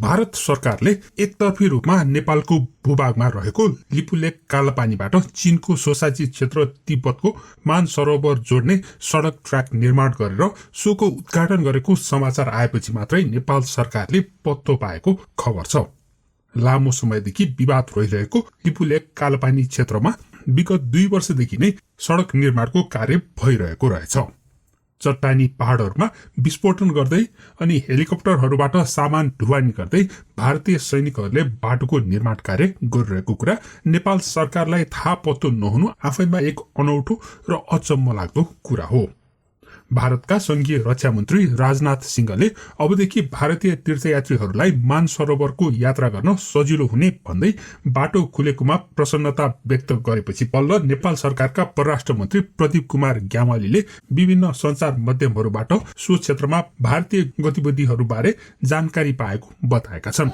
भारत सरकारले एकतर्फी रूपमा नेपालको भूभागमा रहेको लिपुलेक कालापानीबाट चीनको सोसाइटी क्षेत्र तिब्बतको मानसरोवर जोड्ने सड़क ट्र्याक निर्माण गरेर सोको उद्घाटन गरेको समाचार आएपछि मात्रै नेपाल सरकारले पत्तो पाएको खबर छ। लामो समयदेखि विवाद रहिरहेको लिपुलेक कालापानी क्षेत्रमा विगत 2 वर्षदेखि नै सड़क निर्माणको कार्य भइरहेको रहेछ। चट्टानी पहाड़हरूमा विस्फोटन गर्दै अनि हेलिकप्टरहरूबाट सामान ढुवानी गर्दै भारतीय सैनिकहरूले बाटोको निर्माण कार्य गरिरहेको कुरा नेपाल सरकारलाई थाहा पत्तो नहुनु आफैमा एक अनौठो र अचम्म लाग्दो कुरा हो। भारतका संघीय रक्षा मन्त्री राजनाथ सिंहले अबदेखि भारतीय तीर्थयात्रीहरूलाई मानसरोवरको यात्रा गर्न सजिलो हुने भन्दै बाटो खुलेकोमा प्रसन्नता व्यक्त गरेपछि बल्ल नेपाल सरकारका परराष्ट्र मन्त्री प्रदीप कुमार ग्यावालीले विभिन्न सञ्चार माध्यमहरूबाट सो क्षेत्रमा भारतीय गतिविधिहरूबारे जानकारी पाएको बताएका छन्।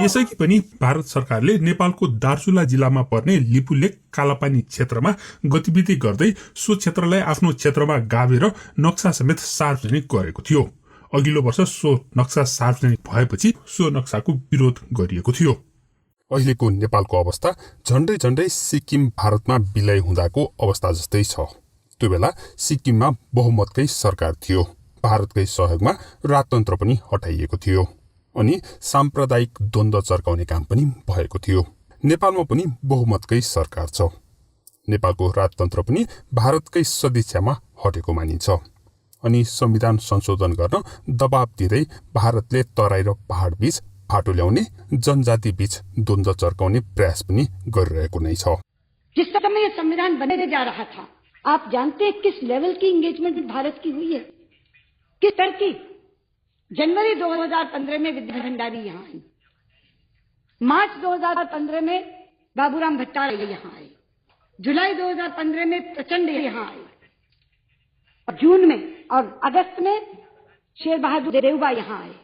यसअघि पनि भारत सरकारले नेपालको दार्चुला जिल्लामा पर्ने लिपुलेक कालापानी क्षेत्रमा गतिविधि गर्दै सो क्षेत्रलाई आफ्नो क्षेत्रमा गाभेर नक्सा समेत सार्वजनिक गरेको थियो। अघिल्लो वर्ष सो नक्सा सार्वजनिक भएपछि सो नक्साको विरोध गरिएको थियो। अहिलेको नेपालको अवस्था झण्डै झण्डै सिक्किम भारतमा विलय हुँदाको अवस्था जस्तै छ। त्यो बेला सिक्किममा बहुमतकै सरकार थियो, भारतकै सहयोगमा राजतन्त्र पनि हटाइएको थियो अनि साम्प्रदायिक द्वन्द्व चर्काउने काम पनि भएको थियो। नेपालमा पनि बहुमतकै सरकार छ। नेपालको राजतन्त्र पनि भारतकै सदिच्छामा हटेको मानिन्छ अनि संविधान संशोधन गर्न दबाब दिँदै भारतले तराई र पहाड बीच फाटो ल्याउने, जनजाति बीच द्वन्द्व चर्काउने प्रयास पनि गरिरहेको नै छ। जिस समय ये संविधान बनने जा रहा था, आप जानते हैं किस लेवल की एंगेजमेंट भारत की हुई है, किस तरह की। जनवरी 2015 में विद्या भंडारी यहाँ आई, मार्च 2015 में बाबूराम भट्टाचार्य यहाँ आए, जुलाई 2015 में प्रचंड यहाँ आए, और जून में और अगस्त में शेर बहादुर देवबा यहाँ आए,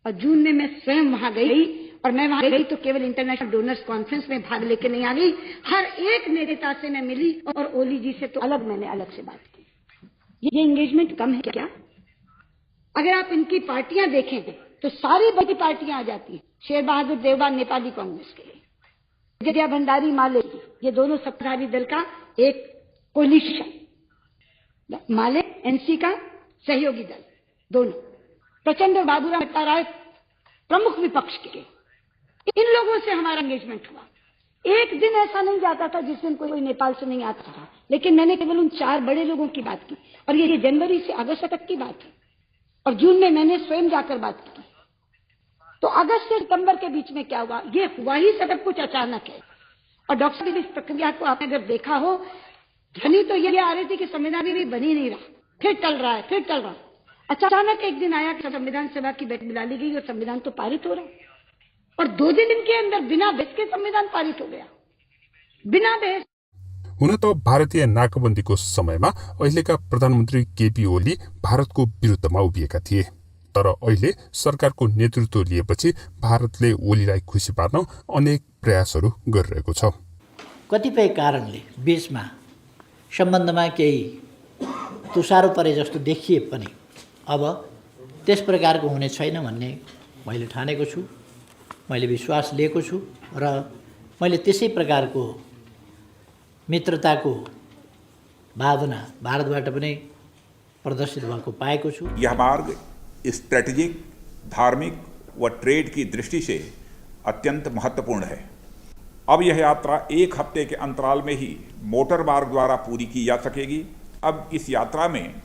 और जून में मैं स्वयं वहां गई। और मैं वहां गई तो केवल इंटरनेशनल डोनर्स कॉन्फ्रेंस में भाग लेके नहीं आ गई, हर एक नेता से मैं मिली और ओली जी से तो मैंने अलग से बात की। ये एंगेजमेंट कम है क्या? अगर आप इनकी पार्टियां देखें तो सारी बड़ी पार्टियां आ जाती हैं। शेर बहादुर देवबा नेपाली कांग्रेस के, विद्या भंडारी माले, ये दोनों सत्ताधारी दल का एक कोलिशन, माले एनसी का सहयोगी दल, दोनों प्रचंड और बाबूराम भट्टाचार्य प्रमुख विपक्ष के, इन लोगों से हमारा एंगेजमेंट हुआ। एक दिन ऐसा नहीं जाता था जिस दिन कोई नेपाल से नहीं आता था, लेकिन मैंने केवल उन 4 बड़े लोगों की बात की, और ये जनवरी से अगस्त तक की बात है, और जून में मैंने स्वयं जाकर बात की। तो अगस्त से सितंबर के बीच में क्या हुआ? ये हुआ ही सब कुछ अचानक है। और डॉक्टर की इस प्रक्रिया को आपने अगर देखा हो, ध्वनि तो ये आ रही थी कि संविधान भी बन ही नहीं रहा, फिर टल रहा है। अचानक एक दिन आया कि संविधान सभा की बैठक बुला ली गई और संविधान तो पारित हो रहा है, और 2 दिन के अंदर बिना बहस के संविधान पारित हो गया, बिना बहस। हुन त भारतीय नाकाबन्दीको समयमा अहिलेका प्रधानमन्त्री केपी ओली भारतको विरुद्धमा उभिएका थिए, तर अहिले सरकारको नेतृत्व लिएपछि भारतले ओलीलाई खुसी पार्न अनेक प्रयासहरू गरिरहेको छ। कतिपय कारणले बीचमा सम्बन्धमा केही तुसारो परे जस्तो देखिए पनि अब त्यस प्रकारको हुने छैन भन्ने मैले ठानेको छु, मैले विश्वास लिएको छु, र मैले त्यसै प्रकारको मित्रताको भावना भारतबाट पनि प्रदर्शित भएको पाएको छु। यह मार्ग स्ट्रेटेजिक, धार्मिक व ट्रेड की दृष्टि से अत्यंत महत्वपूर्ण है। अब यह यात्रा 1 हफ्ते के अंतराल में ही मोटर मार्ग द्वारा पूरी की जा सकेगी। अब इस यात्रा में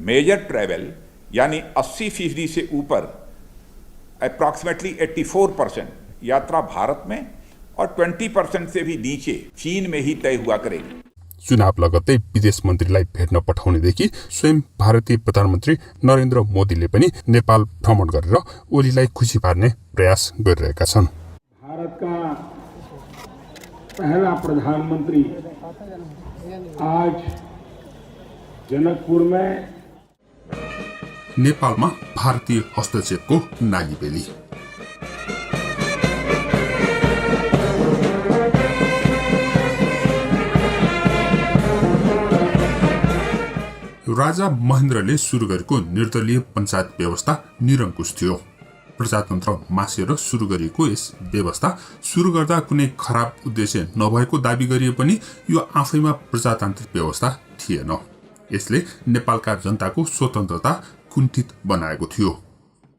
मेजर ट्रैवल यानी 80% से ऊपर अप्रॉक्सीमेटली 84% यात्रा भारत में और 20% से भी नीचे चीन में ही तय हुआ करेगी। चुनाव लगत्तै विदेश मन्त्रीलाई भेट्न पठाउनेदेखि स्वयं भारतीय प्रधानमन्त्री नरेन्द्र मोदीले पनि नेपाल भ्रमण गरेर ओलीलाई खुसी पार्ने प्रयास गरिरहेका छन्। भारत का पहला प्रधानमंत्री आज जनकपुर में नेपालमा भारतीय हस्तक्षेपको नागी बेली। राजा महेन्द्रले सुरु गरेको निर्दलीय पञ्चायत व्यवस्था निरङ्कुश थियो। प्रजातन्त्र मासेर सुरु गरिएको यस व्यवस्था सुरु गर्दा कुनै खराब उद्देश्य नभएको दाबी गरिए पनि यो आफैमा प्रजातान्त्रिक व्यवस्था थिएन। यसले नेपालका जनताको स्वतन्त्रता कुण्ठित बनाएको थियो।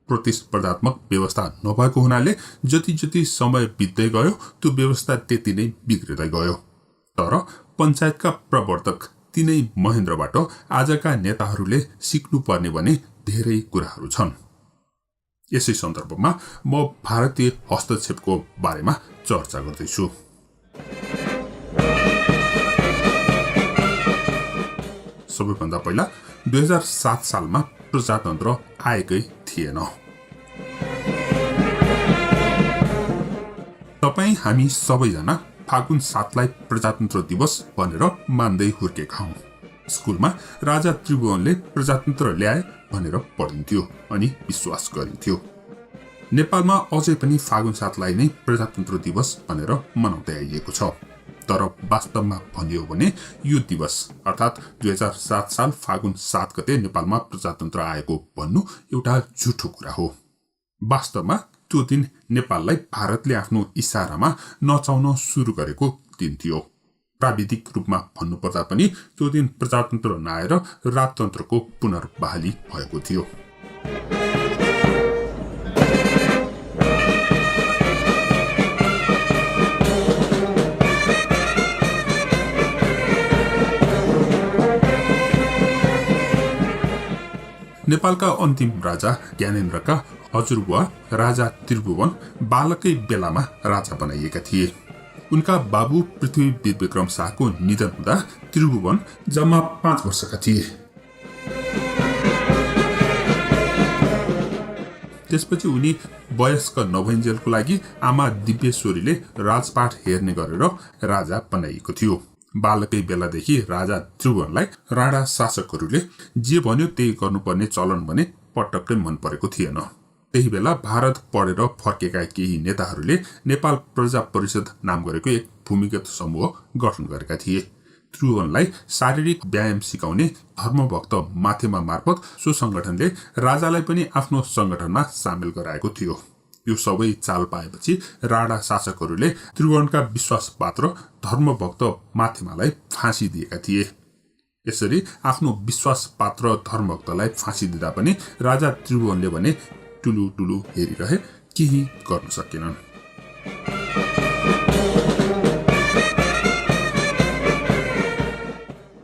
प्रतिस्पर्धात्मक व्यवस्था नभएको हुनाले जति जति समय बित्दै गयो त्यो व्यवस्था त्यति नै बिग्रिँदै गयो। तर पञ्चायतका प्रवर्तक तिनै महेन्द्रबाट आजका नेताहरूले सिक्नुपर्ने भने धेरै कुराहरू छन्। यसै सन्दर्भमा म भारतीय हस्तक्षेपको बारेमा चर्चा गर्दैछु। सबैभन्दा पहिला 2007 सालमा प्रजातन्त्र आएकै थिएन। तपाईँ हामी सबैजना फागुन 7 लाई प्रजातन्त्र दिवस भनेर मान्दै हुर्केका हौं। स्कुलमा राजा त्रिभुवनले प्रजातन्त्र ल्याए भनेर पढिन्थ्यो अनि विश्वास गरिन्थ्यो। नेपालमा अझै पनि फागुन 7 लाई नै प्रजातन्त्र दिवस भनेर मनाउँदै आइएको छ। तर वास्तवमा भनियो भने यो दिवस अर्थात् 2007 साल फागुन 7 गते नेपालमा प्रजातन्त्र आएको भन्नु एउटा झुठो कुरा हो। वास्तवमा त्यो दिन नेपाललाई भारतले आफ्नो इशारामा नचाउन सुरु गरेको दिन थियो। प्राविधिक रूपमा भन्नुपर्दा पनि त्यो दिन प्रजातन्त्र नआएर राजतन्त्रको पुनर्बहाली भएको थियो। नेपालका अन्तिम राजा ज्ञानेन्द्रका हजुरबुवा राजा त्रिभुवन बालकै बेलामा राजा बनाइएका थिए। उनका बाबु पृथ्वी विक्रम शाहको निधन हुँदा त्रिभुवन जम्मा 5 वर्षका थिए। त्यसपछि उनी वयस्क नभइन्जेलको लागि आमा दिव्येश्वरीले राजपाट हेर्ने गरेर राजा बनाइएको थियो। बालकै बेलादेखि राजा त्रिभुवनलाई राणा शासकहरूले जे भन्यो त्यही गर्नुपर्ने चलन भने पटक्कै मन परेको थिएन। त्यही बेला भारत पढेर फर्केका केही नेताहरूले नेपाल प्रजा परिषद नाम गरेको एक भूमिगत समूह गठन गरेका थिए। त्रिभुवनलाई शारीरिक व्यायाम सिकाउने धर्मभक्त माथेमा मार्फत सो संगठनले राजालाई पनि आफ्नो संगठनमा सामेल गराएको थियो। यो सबै चाल पाएपछि राणा शासकहरूले त्रिभुवनका विश्वासपात्र धर्मभक्त माथेमालाई फाँसी दिएका थिए। यसरी आफ्नो विश्वासपात्र धर्मभक्तलाई फाँसी दिँदा पनि राजा त्रिभुवनले भने टुलु टुलु हेरिरहे, केही गर्न सकेनन्।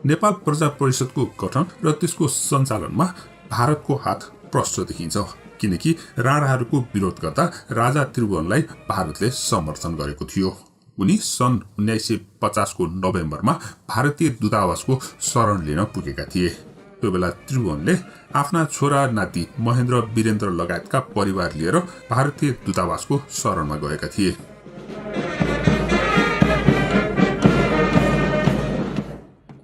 नेपाल प्रजा परिषदको गठन र त्यसको सञ्चालनमा भारतको हात प्रष्ट देखिन्छ, किनकि राणाहरूको विरोध गर्दा राजा त्रिभुवनलाई भारतले समर्थन गरेको थियो। उनी सन् 1950 को नोभेम्बरमा भारतीय दूतावासको शरण लिन पुगेका थिए। त्यो बेला त्रिभुवनले आफ्ना छोरा नाति महेन्द्र वीरेन्द्र लगायतका परिवार लिएर भारतीय दूतावासको शरणमा गएका थिए।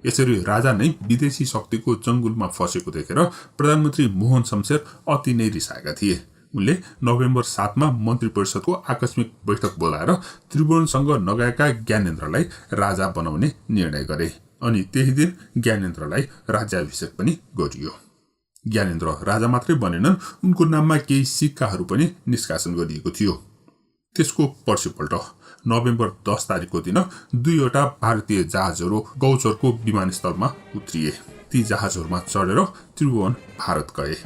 यसरी राजा नै विदेशी शक्तिको चंगुलमा फसेको देखेर प्रधानमन्त्री मोहन शमशेर अति नै रिसाएका थिए। उनले नोभेम्बर 7 मा मन्त्री परिषदको आकस्मिक बैठक बोलाएर त्रिभुवनसँग नगएका ज्ञानेन्द्रलाई राजा बनाउने निर्णय गरे अनि त्यही दिन ज्ञानेन्द्रलाई राज्याभिषेक पनि गरियो। ज्ञानेन्द्र राजा मात्रै बनेनन्, उनको नाममा केही सिक्काहरू पनि निष्कासन गरिएको थियो। त्यसको पर्सिपल्ट नोभेम्बर 10 तारिकको दिन 2वटा भारतीय जहाजहरू गौचरको विमानस्थलमा उत्रिए। ती जहाजहरूमा चढेर त्रिभुवन भारत गए।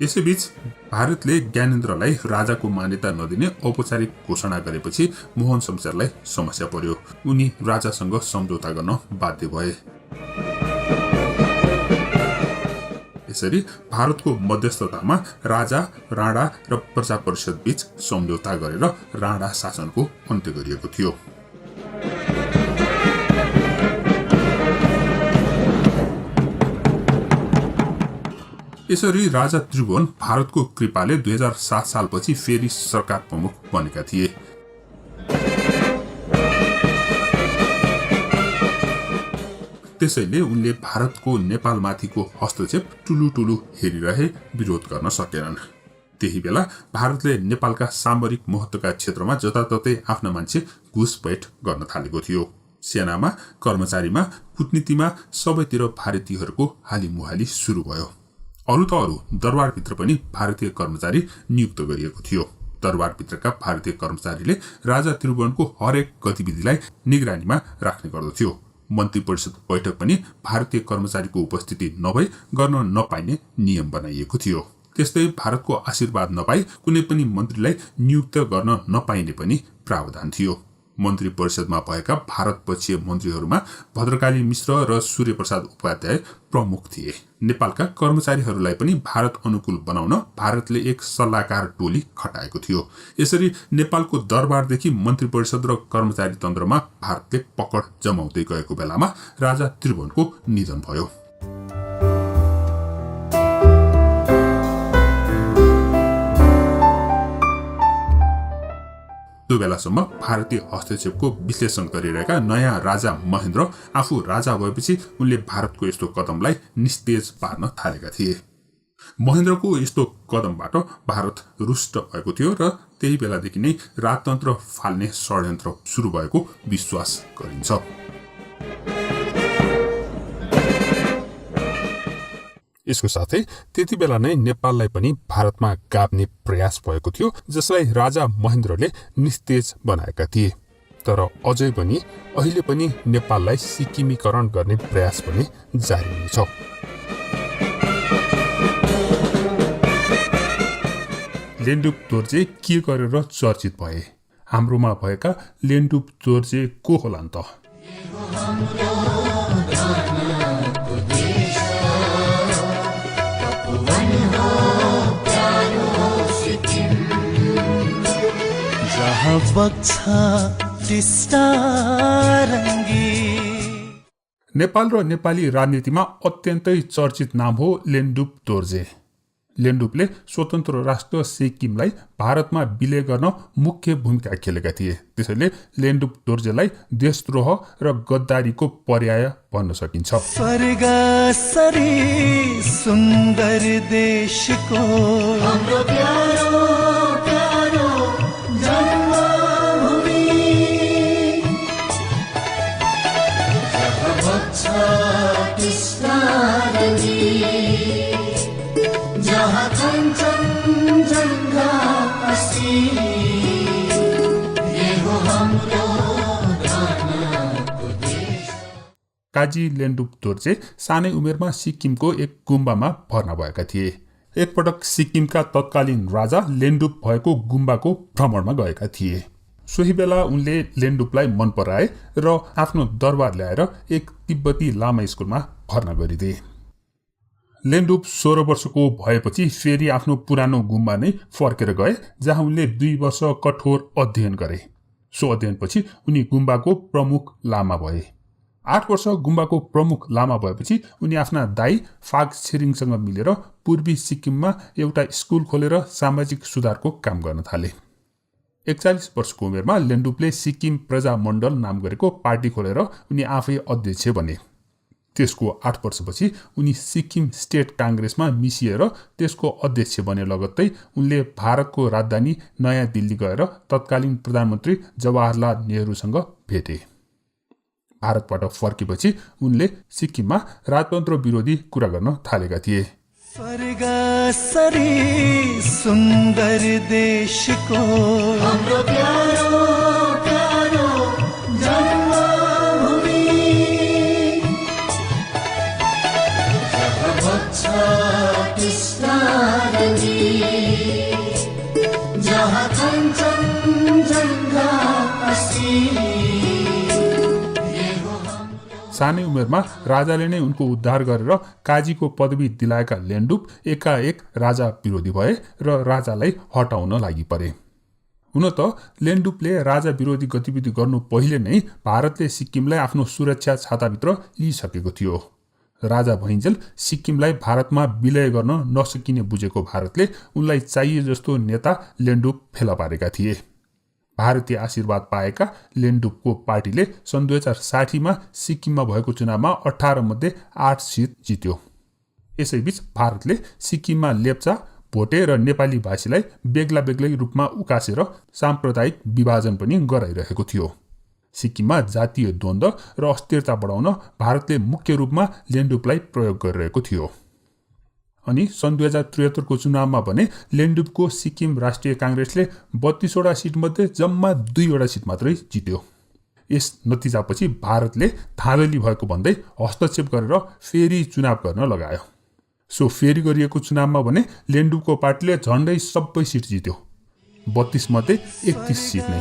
यसैबीच भारतले ज्ञानेन्द्रलाई राजाको मान्यता नदिने औपचारिक घोषणा गरेपछि मोहन शमशेरलाई समस्या पर्यो। उनी राजासँग सम्झौता गर्न बाध्य भए। यसरी भारतको मध्यस्थतामा राजा, राणा र प्रजा परिषद बीच सम्झौता गरेर राणा शासनको अन्त्य गरिएको थियो। यसरी राजा त्रिभुवन भारतको कृपाले 2007 सालपछि फेरि सरकार प्रमुख बनेका थिए। त्यसैले उनले भारतको नेपालमाथिको हस्तक्षेप टुलु टुलु हेरिरहे, विरोध गर्न सकेनन्। त्यही बेला भारतले नेपालका सामरिक महत्त्वका क्षेत्रमा जताततै आफ्ना मान्छे घुसपैठ गर्न थालेको थियो। सेनामा, कर्मचारीमा, कूटनीतिमा सबैतिर भारतीयहरूको हालिमुहाली सुरु भयो। अरू त अरू, दरबारभित्र पनि भारतीय कर्मचारी नियुक्त गरिएको थियो। दरबारभित्रका भारतीय कर्मचारीले राजा त्रिभुवनको हरेक गतिविधिलाई निगरानीमा राख्ने गर्दथ्यो। मन्त्री परिषद बैठक पनि भारतीय कर्मचारीको उपस्थिति नभई गर्न नपाइने नियम बनाइएको थियो। त्यस्तै भारतको आशीर्वाद नपाई कुनै पनि मन्त्रीलाई नियुक्त गर्न नपाइने पनि प्रावधान थियो। मन्त्री परिषदमा भएका भारतपक्षीय मन्त्रीहरूमा भद्रकाली मिश्र र सूर्यप्रसाद उपाध्याय प्रमुख थिए। नेपालका कर्मचारीहरूलाई पनि भारत अनुकूल बनाउन भारतले एक सल्लाहकार टोली खटाएको थियो। यसरी नेपालको दरबारदेखि मन्त्री परिषद र कर्मचारी तन्त्रमा भारतले पकड जमाउँदै गएको बेलामा राजा त्रिभुवनको निधन भयो। त्यो बेलासम्म भारतीय हस्तक्षेपको विश्लेषण गरिरहेका नयाँ राजा महेन्द्र आफू राजा भएपछि उनले भारतको यस्तो कदमलाई निस्तेज पार्न थालेका थिए। महेन्द्रको यस्तो कदमबाट भारत रुष्ट भएको थियो र त्यही बेलादेखि नै राजतन्त्र फाल्ने षड्यन्त्र सुरु भएको विश्वास गरिन्छ। यसको साथै त्यति बेला नै नेपाललाई पनि भारतमा गाभ्ने प्रयास भएको थियो, जसलाई राजा महेन्द्रले निस्तेज बनाएका थिए। तर अझै पनि अहिले पनि नेपाललाई सिक्किमीकरण गर्ने प्रयास पनि जारी नै छ। लेन्डुप दोर्जे के गरेर चर्चित भए? हाम्रोमा भएका लेन्डुप दोर्जे को होला त? नेपाल र नेपाली राजनीतिमा अत्यन्तै चर्चित नाम हो लेन्डुप दोर्जे। लेन्डुपले स्वतन्त्र राष्ट्र सिक्किमलाई भारतमा विलय गर्न मुख्य भूमिका खेलेका थिए। त्यसैले लेन्डुप दोर्जेलाई देशद्रोह र गद्दारीको पर्याय भन्न सकिन्छ। स्वर्ग सरी सुन्दर देशको हाम्रो प्यारो प्यारो जन्मभूमि, जहाँ बग्छ टिस्टा नदी, जहाँ कञ्चनजङ्घा अस्ति, ये हो हाम्रो धनको देश। काजी लेन्डुप दोर्जे सानै उमेरमा सिक्किमको एक गुम्बामा भर्ना भएका थिए। एकपटक सिक्किमका तत्कालीन राजा लेन्डुप भएको गुम्बाको भ्रमणमा गएका थिए। सोही बेला उनले लेन्डुपलाई मन पराए र आफ्नो दरबार ल्याएर एक तिब्बती लामा स्कुलमा भर्ना गरिदिए। लेन्डुप 16 वर्षको भएपछि फेरि आफ्नो पुरानो गुम्बा नै फर्केर गए, जहाँ उनले 2 वर्ष कठोर अध्ययन गरे। सो अध्ययनपछि उनी गुम्बाको प्रमुख लामा भए। 8 वर्ष गुम्बाको प्रमुख लामा भएपछि उनी आफ्ना दाइ फाग छिरिङसँग मिलेर पूर्वी सिक्किममा एउटा स्कुल खोलेर सामाजिक सुधारको काम गर्न थाले। 41 वर्षको उमेरमा लेन्डुपले सिक्किम प्रजामण्डल नाम गरेको पार्टी खोलेर उनी आफै अध्यक्ष बने। त्यसको 8 वर्षपछि उनी सिक्किम स्टेट काङ्ग्रेसमा मिसिएर त्यसको अध्यक्ष बने। लगत्तै उनले भारतको राजधानी नयाँ दिल्ली गएर तत्कालीन प्रधानमन्त्री जवाहरलाल नेहरूसँग भेटे। भारतबाट फर्केपछि उनले सिक्किममा राजतन्त्र विरोधी कुरा गर्न थालेका थिए। स्वर्ग सरी सुन्दर देशको हाम्रो प्यारो प्यारो जन्मभूमि, जहाँ बग्छ टिस्टा नदी, जहाँ कञ्चनजङ्घा अस्ति। सानै उमेरमा राजाले नै उनको उद्धार गरेर काजीको पदवी दिलाएका लेन्डुप एकाएक राजा विरोधी भए र राजालाई हटाउन लागि परे। हुन त लेन्डुपले राजा विरोधी गतिविधि गर्नु पहिले नै भारतले सिक्किमलाई आफ्नो सुरक्षा छाताभित्र लिइसकेको थियो। राजा भइन्जेल सिक्किमलाई भारतमा विलय गर्न नसकिने बुझेको भारतले उनलाई चाहिए जस्तो नेता लेन्डुप फेला पारेका थिए। भारतीय आशीर्वाद पाएका लेन्डुपको पार्टीले सन् 2060मा सिक्किममा भएको चुनावमा 18 मध्ये 8 सिट जित्यो। यसैबीच भारतले सिक्किममा लेप्चा, भोटे र नेपाली भाषीलाई बेग्ला बेग्लै रूपमा उकासेर साम्प्रदायिक विभाजन पनि गराइरहेको थियो। सिक्किममा जातीय द्वन्द्व र अस्थिरता बढाउन भारतले मुख्य रूपमा लेन्डुपलाई प्रयोग गरिरहेको थियो। अनि सन् 2073 को चुनावमा भने लेन्डुपको सिक्किम राष्ट्रिय काङ्ग्रेसले 32वटा सिटमध्ये जम्मा 2वटा सिट मात्रै जित्यो। यस नतिजापछि भारतले धाँधली भएको भन्दै हस्तक्षेप गरेर फेरि चुनाव गर्न लगायो। सो फेरि गरिएको चुनावमा भने लेन्डुपको पार्टीले झन्डै सबै सिट जित्यो, 32 मध्ये 31 सिट नै।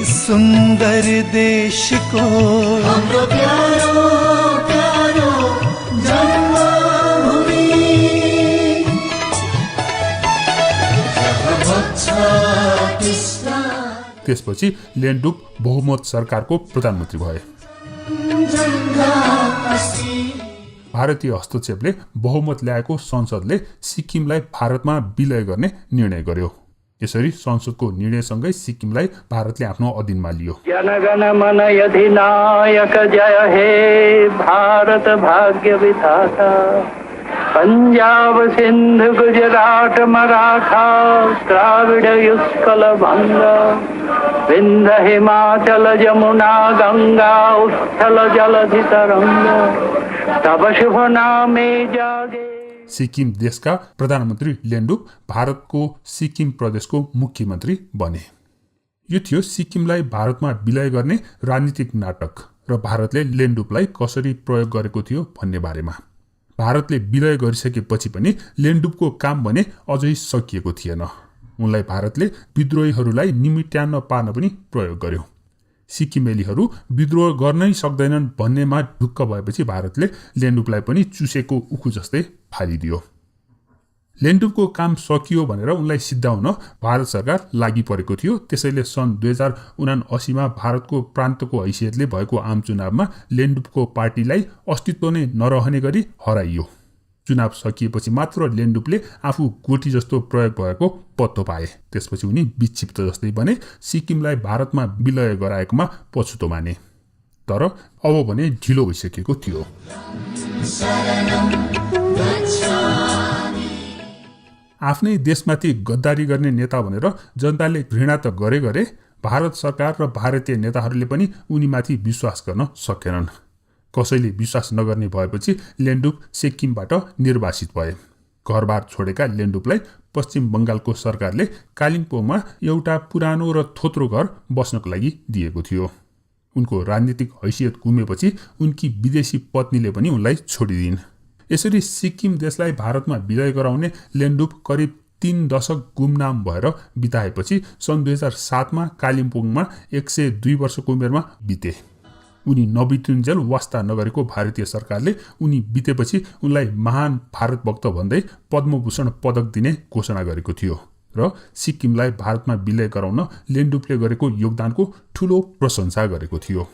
सुन्दर देश को हाम्रो प्यारो प्यारो जन्मभूमि त्यसपछि लेन्डुप बहुमत सरकारको प्रधानमन्त्री भए। भारतीय हस्तक्षेपले बहुमत ल्याएको संसदले सिक्किमलाई भारतमा विलय गर्ने निर्णय गर्यो। यसरी संसदको निर्णयसँगै सिक्किमलाई भारतले आफ्नो अधीनमा लियो। जनगण मन अधिनायक जय हे भारत भाग्य विधाता, पंजाब सिंध गुजरात मराठा द्राविड युत्कल भंग, विंध्य हिमाचल जमुना गंगा उत्थल जलधि तरंग, तब शुभ नामे जागे। सिक्किम देशका प्रधानमन्त्री लेन्डुप भारतको सिक्किम प्रदेशको मुख्यमन्त्री बने। यो थियो सिक्किमलाई भारतमा विलय गर्ने राजनीतिक नाटक र भारतले लेन्डुपलाई कसरी प्रयोग गरेको थियो भन्ने बारेमा। भारतले विलय गरिसकेपछि पनि लेन्डुपको काम भने अझै सकिएको थिएन। उनलाई भारतले विद्रोहीहरूलाई निमिट्यान्न पार्न पनि प्रयोग गर्यो। सिक्किमेलीहरू विद्रोह गर्नै सक्दैनन् भन्नेमा ढुक्क भएपछि भारतले लेन्डुपलाई पनि चुसेको उखु जस्तै फालिदियो। लेन्डुपको काम सकियो भनेर उनलाई सिद्धाउन भारत सरकार लागि परेको थियो। त्यसैले सन् 2079 मा भारतको प्रान्तको हैसियतले भएको आम चुनावमा लेन्डुपको पार्टीलाई अस्तित्व नै नरहने गरी हराइयो। चुनाव सकिएपछि मात्र लेन्डुपले आफू गोटी जस्तो प्रयोग भएको पत्तो पाए। त्यसपछि उनी विक्षिप्त जस्तै बने, सिक्किमलाई भारतमा विलय गराएकोमा पछुतो माने। तर अब भने ढिलो भइसकेको थियो। आफ्नै देशमाथि गद्दारी गर्ने नेता भनेर जनताले घृणा त गरे भारत सरकार र भारतीय नेताहरूले पनि उनीमाथि विश्वास गर्न सकेनन्। कसैले विश्वास नगर्ने भएपछि लेन्डुप सिक्किमबाट निर्वासित भए। घरबार छोडेका लेन्डुपलाई पश्चिम बङ्गालको सरकारले कालिम्पोङमा एउटा पुरानो र थोत्रो घर बस्नको लागि दिएको थियो। उनको राजनीतिक हैसियत गुमेपछि उनकी विदेशी पत्नीले पनि उनलाई छोडिदिन्। यसरी सिक्किम देशलाई भारतमा विलय गराउने लेन्डुप करिब 3 दशक गुमनाम भएर बिताएपछि सन् 2007 मा कालिम्पोङमा 102 वर्षको उमेरमा बिते। उनी नबितिन्जेल वास्ता नगरेको भारतीय सरकारले उनी बितेपछि उनलाई महान भारत भक्त भन्दै पद्मभूषण पदक दिने घोषणा गरेको थियो र सिक्किमलाई भारतमा विलय गराउन लेन्डुपले गरेको योगदानको ठूलो प्रशंसा गरेको थियो।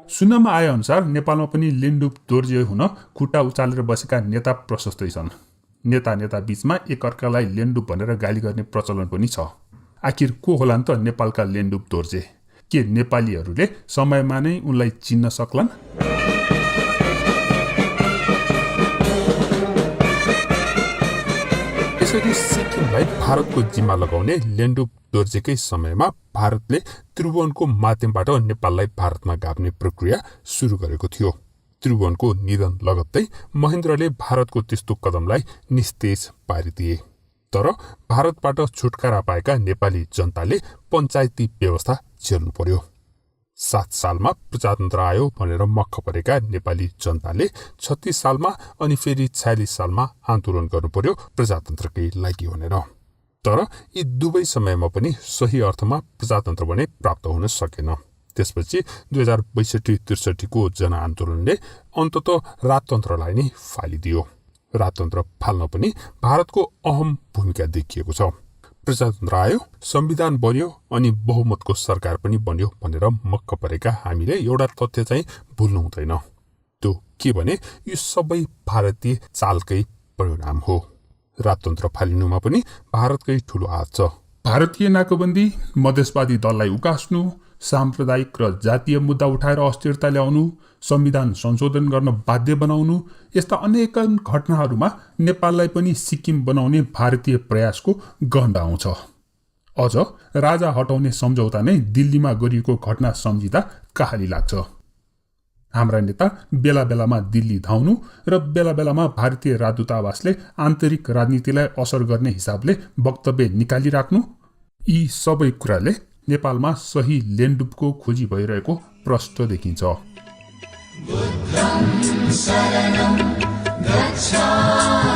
सुन्नमा आए अनुसार नेपालमा पनि लेन्डुप दोर्जे हुन खुट्टा उचालेर बसेका नेता प्रशस्तै छन्। नेता बीचमा एकअर्कालाई लेन्डुप भनेर गाली गर्ने प्रचलन पनि छ। आखिर को होलान् त नेपालका लेन्डुप दोर्जे? के नेपालीहरूले समयमा नै उनलाई चिन्न सक्लान्? यसरी सिक्किमलाई भारतको जिम्मा लगाउने लेन्डुप दोर्जेकै समयमा भारतले त्रिभुवनको माध्यमबाट नेपाललाई भारतमा गाभ्ने प्रक्रिया सुरु गरेको थियो। त्रिभुवनको निधन लगत्तै महेन्द्रले भारतको त्यस्तो कदमलाई निस्तेज पारिदिए। तर भारतबाट छुटकारा पाएका नेपाली जनताले पञ्चायती व्यवस्था झेल्नु पर्यो। 7 सालमा प्रजातन्त्र आयो भनेर मक्ख परेका नेपाली जनताले 36 सालमा अनि फेरि 46 सालमा आन्दोलन गर्नु पर्यो प्रजातन्त्रकै लागि भनेर। तर यी दुवै समयमा पनि सही अर्थमा प्रजातन्त्र भने प्राप्त हुन सकेन। त्यसपछि 2062-63 को जनआन्दोलनले अन्ततः राजतन्त्रलाई नै फालिदियो। राजतन्त्र फाल्न पनि भारतको अहम भूमिका देखिएको छ। प्रजातन्त्र आयो, संविधान बन्यो अनि बहुमतको सरकार पनि बन्यो भनेर मक्क परेका हामीले एउटा तथ्य चाहिँ भुल्नु हुँदैन। त्यो के भने यो सबै भारतीय चालकै परिणाम हो। राजतन्त्र फालिनुमा पनि भारतकै ठूलो हात छ। भारतीय नाकाबन्दी, मधेसवादी दललाई उकास्नु, साम्प्रदायिक र जातीय मुद्दा उठाएर अस्थिरता ल्याउनु, संविधान संशोधन गर्न बाध्य बनाउनु यस्ता अनेक घटनाहरूमा नेपाललाई पनि सिक्किम बनाउने भारतीय प्रयासको गन्ध आउँछ। अझ राजा हटाउने सम्झौता नै दिल्लीमा गरिएको घटना सम्झिँदा कहाली लाग्छ। हाम्रा नेता बेला बेलामा दिल्ली धाउनु र बेला बेलामा भारतीय राजदूतावासले आन्तरिक राजनीतिलाई असर गर्ने हिसाबले वक्तव्य निकालिराख्नु, यी सबै कुराले नेपालमा सही लेन्डुपको खोजी भइरहेको प्रष्ट देखिन्छ। बुद्धं शरणं गच्छामि।